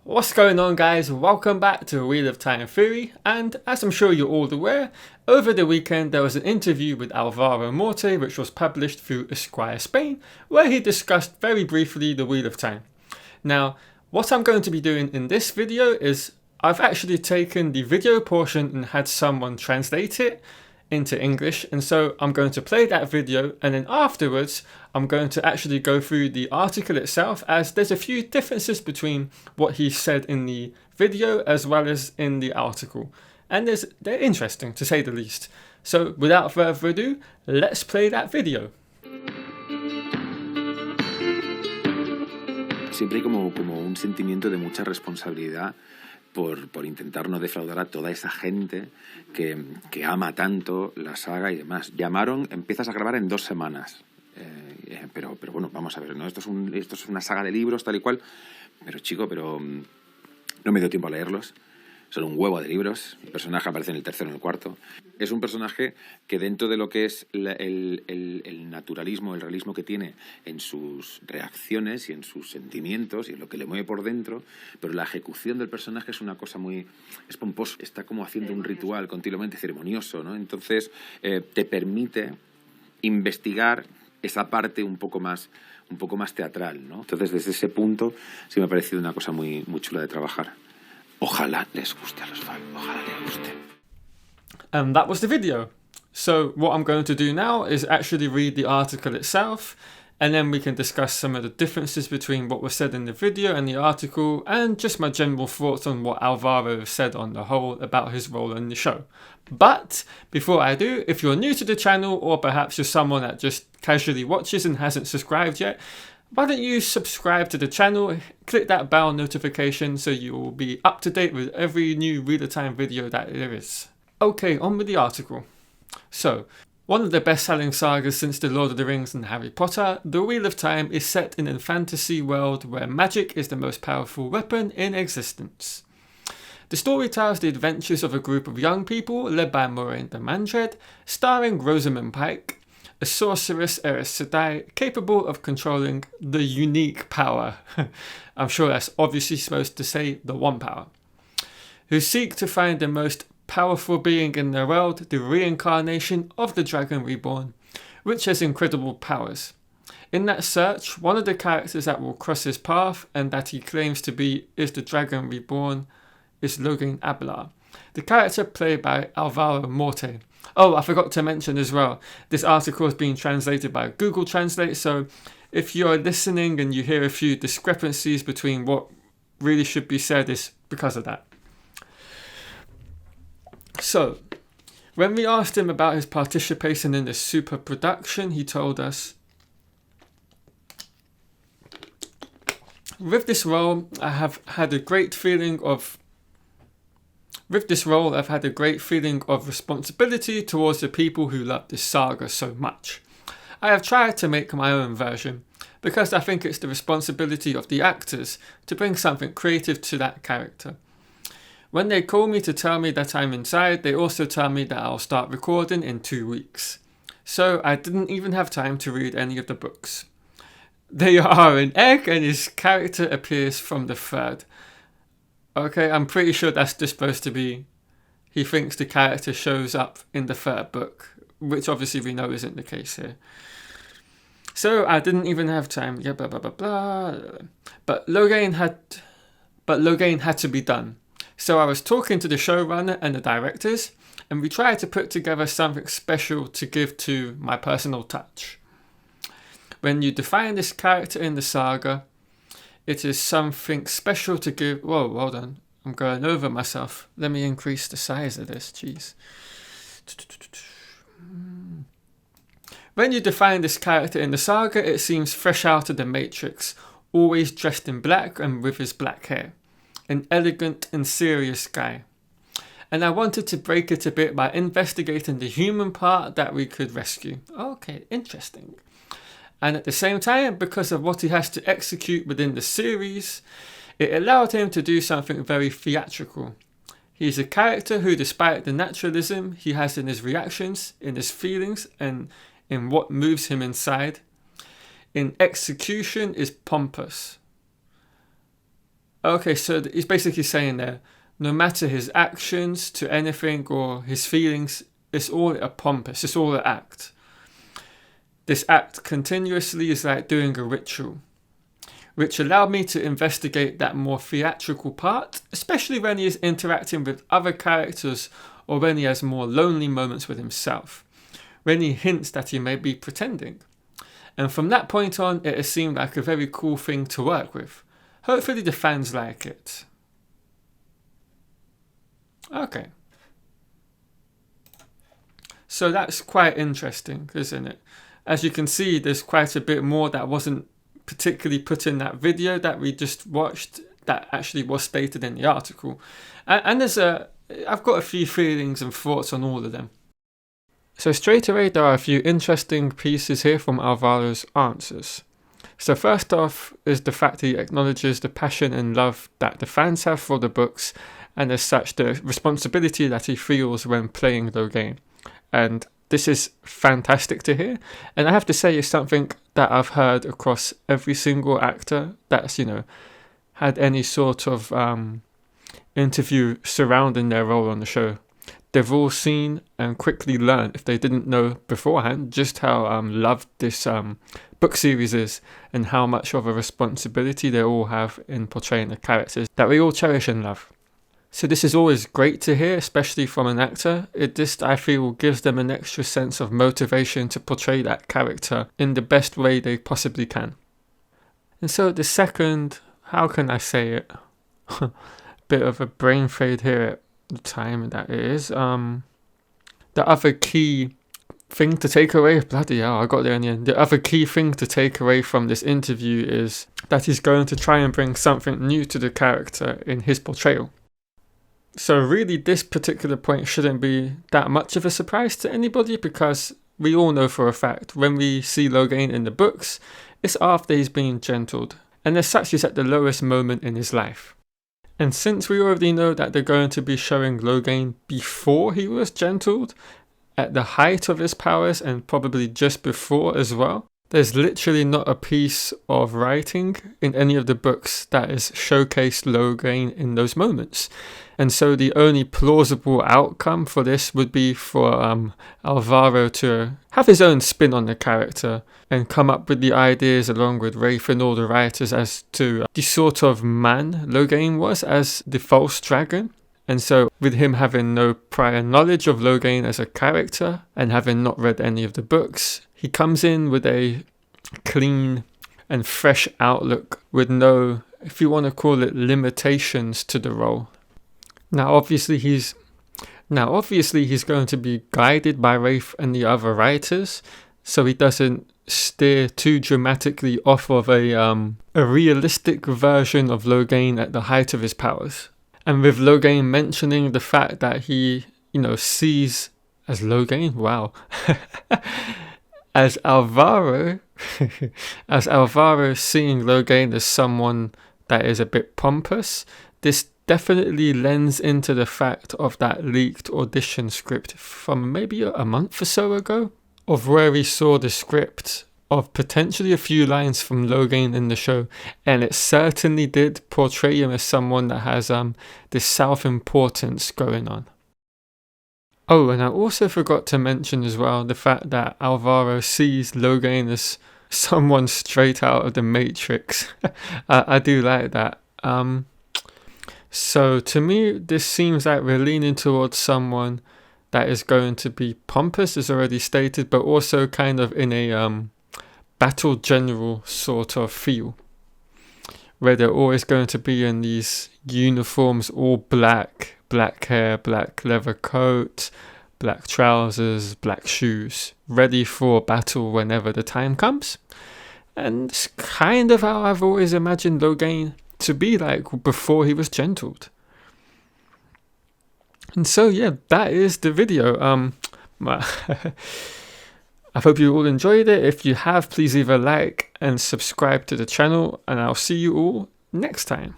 What's going on, guys? Welcome back to Wheel of Time Theory, and as I'm sure you're all aware, over the weekend there was an interview with Alvaro Morte which was published through Esquire Spain, where he discussed very briefly the Wheel of Time. Now, what I'm going to be doing in this video is I've actually taken the video portion and had someone translate it into English, and so I'm going to play that video, and then afterwards I'm going to actually go through the article itself, as there's a few differences between what he said in the video as well as in the article, and they're interesting to say the least. So without further ado, let's play that video. Siempre hay como un sentimiento de mucha responsabilidad por intentar no defraudar a toda esa gente que ama tanto la saga y demás. Empiezas a grabar en 2 semanas. Pero bueno, vamos a ver, ¿no? Esto es una saga de libros, tal y cual. Pero chico, no me dio tiempo a leerlos. Son un huevo de libros. El personaje aparece en el 3º, en el 4º. Es un personaje que dentro de lo que es el naturalismo, el realismo que tiene en sus reacciones y en sus sentimientos y en lo que le mueve por dentro, pero la ejecución del personaje es una cosa es pomposo. Está como haciendo un ritual continuamente ceremonioso, ¿no? Entonces te permite investigar esa parte un poco más teatral, ¿no? Entonces desde ese punto sí me ha parecido una cosa muy chula de trabajar. Ojalá les guste a los fans, ojalá les guste. And that was the video. So what I'm going to do now is actually read the article itself, and then we can discuss some of the differences between what was said in the video and the article, and just my general thoughts on what Alvaro said on the whole about his role in the show. But before I do, if you're new to the channel, or perhaps you're someone that just casually watches and hasn't subscribed yet, why don't you subscribe to the channel, click that bell notification so you will be up to date with every new Wheel of Time video that there is. Okay, on with the article. So, one of the best-selling sagas since The Lord of the Rings and Harry Potter, The Wheel of Time is set in a fantasy world where magic is the most powerful weapon in existence. The story tells the adventures of a group of young people led by Moiraine the Mandred, starring Rosamund Pike, a sorceress Aes Sedai capable of controlling the unique power. I'm sure that's obviously supposed to say the one power. Who seek to find the most powerful being in the world, the reincarnation of the Dragon Reborn, which has incredible powers. In that search, one of the characters that will cross his path and that he claims to be is the Dragon Reborn is Logain Ablar, the character played by Alvaro Morte. Oh, I forgot to mention as well, this article is being translated by Google Translate, so if you're listening and you hear a few discrepancies between what really should be said, is because of that. So, when we asked him about his participation in the super production, he told us, With this role, I've had a great feeling of responsibility towards the people who love this saga so much. I have tried to make my own version, because I think it's the responsibility of the actors to bring something creative to that character. When they call me to tell me that I'm inside, they also tell me that I'll start recording in 2 weeks. So I didn't even have time to read any of the books. They are an egg and his character appears from the 3rd. Okay, I'm pretty sure that's just supposed to be, he thinks the character shows up in the 3rd book, which obviously we know isn't the case here. So I didn't even have time, yeah, blah, blah, blah, blah. But Logain had to be done. So I was talking to the showrunner and the directors, and we tried to put together something special to give to my personal touch. When you define this character in the saga, it is something special to give... Whoa, hold on. I'm going over myself. Let me increase the size of this, jeez. When you define this character in the saga, it seems fresh out of the Matrix, always dressed in black and with his black hair. An elegant and serious guy. And I wanted to break it a bit by investigating the human part that we could rescue. Okay, interesting. And at the same time, because of what he has to execute within the series, it allowed him to do something very theatrical. He's a character who, despite the naturalism he has in his reactions, in his feelings, and in what moves him inside, in execution is pompous. Okay, so he's basically saying there, no matter his actions to anything or his feelings, it's all a pompous, it's all an act. This act continuously is like doing a ritual, which allowed me to investigate that more theatrical part, especially when he is interacting with other characters or when he has more lonely moments with himself, when he hints that he may be pretending. And from that point on, it has seemed like a very cool thing to work with. Hopefully the fans like it. Okay. So that's quite interesting, isn't it? As you can see, there's quite a bit more that wasn't particularly put in that video that we just watched that actually was stated in the article. And I've got a few feelings and thoughts on all of them. So straight away, there are a few interesting pieces here from Alvaro's answers. So first off is the fact he acknowledges the passion and love that the fans have for the books, and as such the responsibility that he feels when playing Logain. And this is fantastic to hear, and I have to say it's something that I've heard across every single actor that's, had any sort of interview surrounding their role on the show. They've all seen and quickly learned, if they didn't know beforehand, just how loved this book series is and how much of a responsibility they all have in portraying the characters that we all cherish and love. So this is always great to hear, especially from an actor. It just, I feel, gives them an extra sense of motivation to portray that character in the best way they possibly can. And so the second, how can I say it? Bit of a brain fade here at the time that it is. The other key thing to take away, bloody hell, I got there in the end. The other key thing to take away from this interview is that he's going to try and bring something new to the character in his portrayal. So really this particular point shouldn't be that much of a surprise to anybody, because we all know for a fact when we see Logain in the books, it's after he's been gentled, and as such he's at the lowest moment in his life. And since we already know that they're going to be showing Logain before he was gentled, at the height of his powers and probably just before as well, there's literally not a piece of writing in any of the books that has showcased Logain in those moments. And so the only plausible outcome for this would be for Alvaro to have his own spin on the character and come up with the ideas along with Rafe and all the writers as to the sort of man Logain was as the false dragon. And so with him having no prior knowledge of Logain as a character and having not read any of the books, he comes in with a clean and fresh outlook with no, if you want to call it, limitations to the role. Now obviously he's going to be guided by Rafe and the other writers, so he doesn't steer too dramatically off of a realistic version of Logain at the height of his powers. And with Logain mentioning the fact that he, sees as Logain, wow, as Alvaro seeing Logain as someone that is a bit pompous, this definitely lends into the fact of that leaked audition script from maybe a month or so ago, of where we saw the script of potentially a few lines from Logain in the show, and it certainly did portray him as someone that has this self-importance going on. Oh, and I also forgot to mention as well the fact that Alvaro sees Logain as someone straight out of the Matrix. I do like that. So to me, this seems like we're leaning towards someone that is going to be pompous, as already stated, but also kind of in a battle general sort of feel, where they're always going to be in these uniforms, all black hair, black leather coat, black trousers, black shoes, ready for battle whenever the time comes. And it's kind of how I've always imagined Logain to be like before he was gentled. And so yeah, that is the video. I hope you all enjoyed it. If you have, please leave a like and subscribe to the channel, and I'll see you all next time.